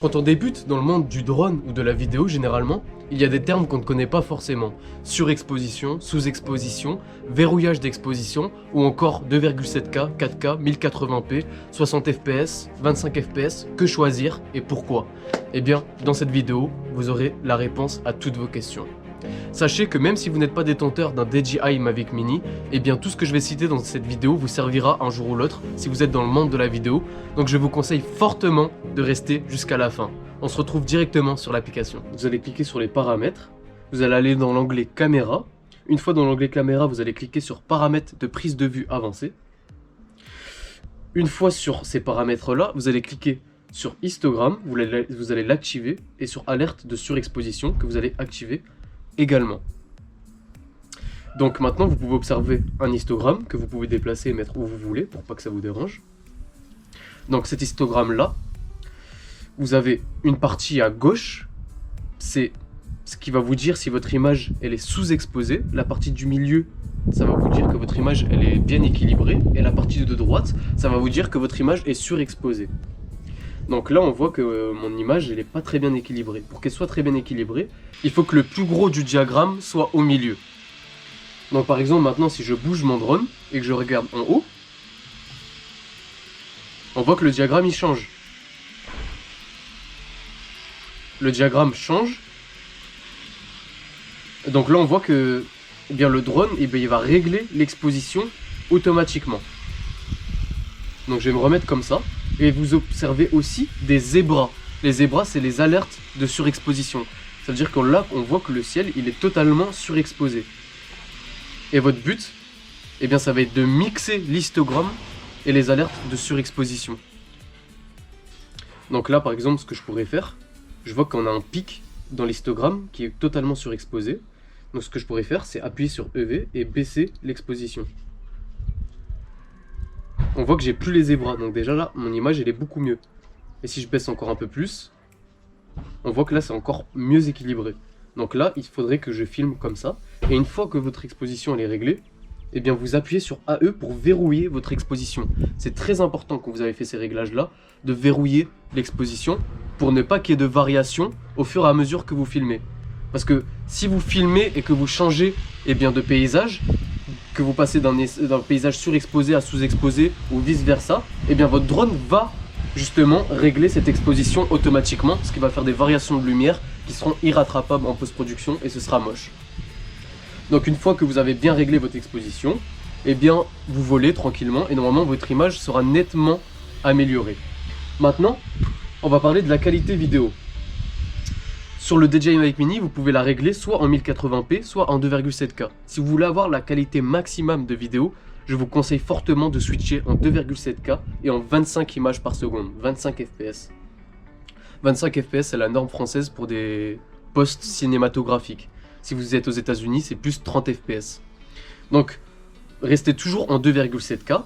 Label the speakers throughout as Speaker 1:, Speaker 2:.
Speaker 1: Quand on débute dans le monde du drone ou de la vidéo, généralement, il y a des termes qu'on ne connaît pas forcément. Surexposition, sous-exposition, verrouillage d'exposition, ou encore 2,7K, 4K, 1080p, 60 fps, 25 fps, que choisir et pourquoi? Eh bien, dans cette vidéo, vous aurez la réponse à toutes vos questions. Sachez que même si vous n'êtes pas détenteur d'un DJI Mavic Mini, eh bien tout ce que je vais citer dans cette vidéo vous servira un jour ou l'autre si vous êtes dans le monde de la vidéo, donc je vous conseille fortement de rester jusqu'à la fin. On se retrouve directement sur l'application. Vous allez cliquer sur les paramètres, vous allez aller dans l'onglet caméra. Une fois dans l'onglet caméra, vous allez cliquer sur paramètres de prise de vue avancée. Une fois sur ces paramètres-là, vous allez cliquer sur histogramme, vous allez l'activer, et sur alerte de surexposition que vous allez activer également. Donc maintenant vous pouvez observer un histogramme que vous pouvez déplacer et mettre où vous voulez pour pas que ça vous dérange. Donc cet histogramme là, vous avez une partie à gauche, c'est ce qui va vous dire si votre image elle est sous-exposée. La partie du milieu, ça va vous dire que votre image elle est bien équilibrée, et la partie de droite, ça va vous dire que votre image est surexposée. Donc là on voit que mon image elle est pas très bien équilibrée. Pour qu'elle soit très bien équilibrée, il faut que le plus gros du diagramme soit au milieu. Donc par exemple maintenant si je bouge mon drone et que je regarde en haut, on voit que le diagramme il change. Le diagramme change. Donc là on voit que eh bien, le drone il va régler l'exposition automatiquement. Donc je vais me remettre comme ça. Et vous observez aussi des zébras. Les zébras, c'est les alertes de surexposition. Ça veut dire que là, on voit que le ciel, il est totalement surexposé. Et votre but, eh bien, ça va être de mixer l'histogramme et les alertes de surexposition. Donc là, par exemple, ce que je pourrais faire, je vois qu'on a un pic dans l'histogramme qui est totalement surexposé. Donc ce que je pourrais faire, c'est appuyer sur EV et baisser l'exposition. On voit que j'ai plus les zébras, donc déjà là, mon image elle est beaucoup mieux. Et si je baisse encore un peu plus, on voit que là c'est encore mieux équilibré. Donc là, il faudrait que je filme comme ça. Et une fois que votre exposition elle est réglée, eh bien vous appuyez sur AE pour verrouiller votre exposition. C'est très important quand vous avez fait ces réglages là, de verrouiller l'exposition pour ne pas qu'il y ait de variation au fur et à mesure que vous filmez. Parce que si vous filmez et que vous changez eh bien, de paysage, que vous passez d'un paysage surexposé à sous-exposé ou vice versa, et bien votre drone va justement régler cette exposition automatiquement, ce qui va faire des variations de lumière qui seront irrattrapables en post-production et ce sera moche. Donc une fois que vous avez bien réglé votre exposition, et bien vous volez tranquillement et normalement votre image sera nettement améliorée. Maintenant, on va parler de la qualité vidéo. Sur le DJI Mavic Mini, vous pouvez la régler soit en 1080p, soit en 2,7K. Si vous voulez avoir la qualité maximum de vidéo, je vous conseille fortement de switcher en 2,7K et en 25 images par seconde, 25 fps. 25 fps, c'est la norme française pour des posts cinématographiques. Si vous êtes aux États-Unis, c'est plus 30 fps. Donc, restez toujours en 2,7K.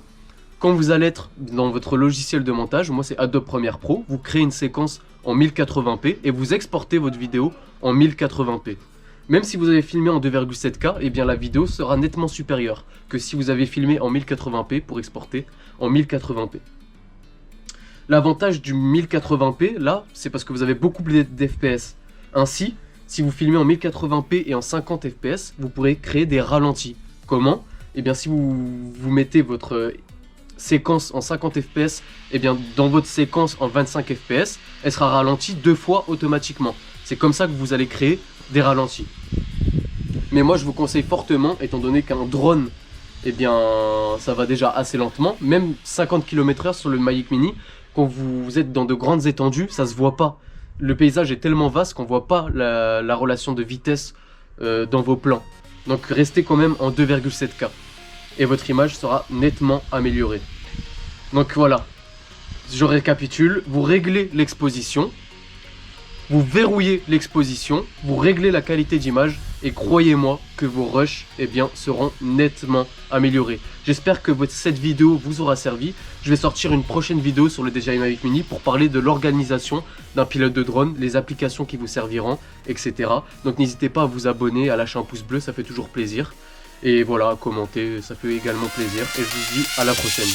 Speaker 1: Quand vous allez être dans votre logiciel de montage, moi c'est Adobe Premiere Pro, vous créez une séquence en 1080p et vous exportez votre vidéo en 1080p. Même si vous avez filmé en 2,7K, eh bien la vidéo sera nettement supérieure que si vous avez filmé en 1080p pour exporter en 1080p. L'avantage du 1080p, là, c'est parce que vous avez beaucoup d'FPS. Ainsi, si vous filmez en 1080p et en 50 fps, vous pourrez créer des ralentis. Comment? Eh bien si vous mettez votre séquence en 50 fps, et bien dans votre séquence en 25 fps, elle sera ralentie 2 fois automatiquement. C'est comme ça que vous allez créer des ralentis. Mais moi je vous conseille fortement, étant donné qu'un drone, eh bien ça va déjà assez lentement, même 50 km/h sur le Mavic Mini, quand vous êtes dans de grandes étendues, ça se voit pas. Le paysage est tellement vaste qu'on voit pas la relation de vitesse dans vos plans. Donc restez quand même en 2,7K. Et votre image sera nettement améliorée. Donc voilà, je récapitule, vous réglez l'exposition, vous verrouillez l'exposition, vous réglez la qualité d'image et croyez-moi que vos rushs eh bien, seront nettement améliorés. J'espère que cette vidéo vous aura servi. Je vais sortir une prochaine vidéo sur le DJI Mavic Mini pour parler de l'organisation d'un pilote de drone, les applications qui vous serviront, etc. Donc n'hésitez pas à vous abonner, à lâcher un pouce bleu, ça fait toujours plaisir. Et voilà, commenter, ça fait également plaisir. Et je vous dis à la prochaine.